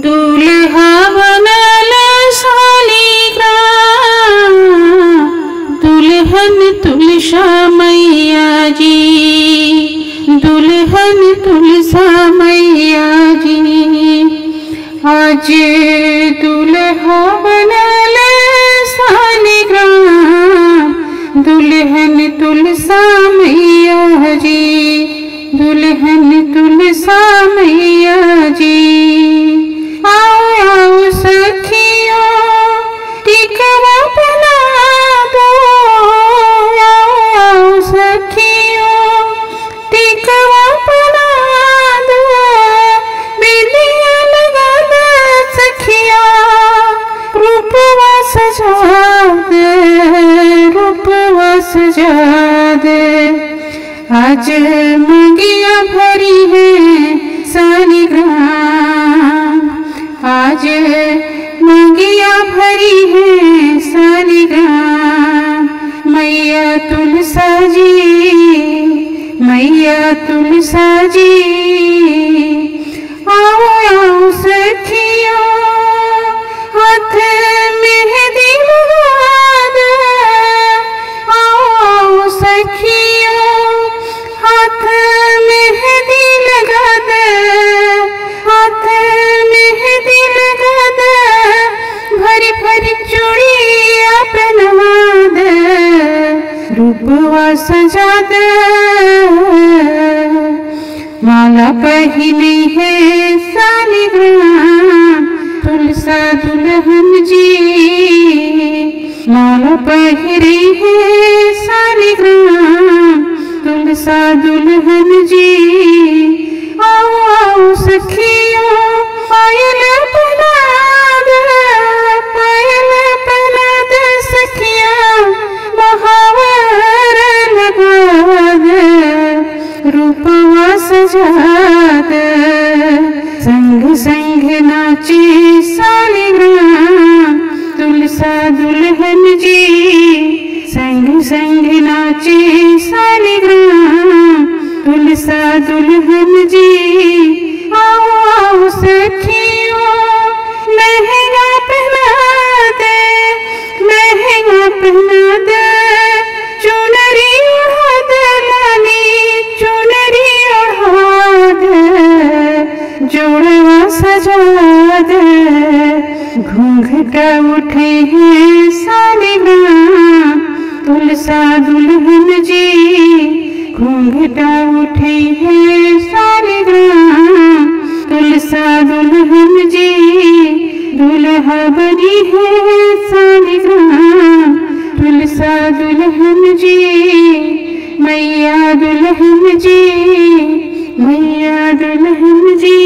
दूल्हा बनल शालिग्राम, दुल्हन तुलसा मैया जी, दुल्हन तुलसा मैया जी। आज दूल्हा बनल शालिग्राम, दुल्हन तुलसा मैया जी, दुल्हन तुलसा मैया जी। आओ आओ सखियों टिकवा बना दो, आओ आओ सखियों टिकवा बना दो, बिंदिया लगा दे सखिया, रूपवा सजा दे, रूपवा सजा दे। आज मंगिया भरी है शालिग्राम, आज मंगिया भरी है शालिग्राम। मैया तुलसा जी, मैया तुलसा जी। आओ आओ सखियों हाथ मेहंदी लगा दे, आओ आओ सखियों हाथ मेहंदी लगा दे, हाथ मेहंदी लगा दे, भरी भरी चूड़ियां पहनवा दे, रूपवा सजा दे। माला पहनी है शालिग्राम, तुलसा दुल्हन जी, माला पहरी है शालिग्राम, तुलसा दुल्हन जी। आओ आओ सखियों पायल पहना दे, पायल पहना दे सखिया, महावर लगा दे, रूपवा सजा दे। संग संग नाचे शालिग्राम, तुलसा दुल्हन जी, संग संग नाचे शालिग्राम, तुलसा दुल्हन जी। आओ आओ सखियों लहंगा पहना दे, लहंगा पहना दे, चुनरी ओढ़ा दे लाली, चुनरी ओढ़ा दे, जोड़वा सजा दे। घूंघटा उठे हैं शालिग्राम, तुलसा दुल्हन जी, घूंघटा उठे हैं शालिग्राम, तुलसा दुल्हन जी। दुल्हा बनी है शालिग्राम, तुलसा दुल्हन जी, मैया दुल्हन जी, मैया दुल्हन जी।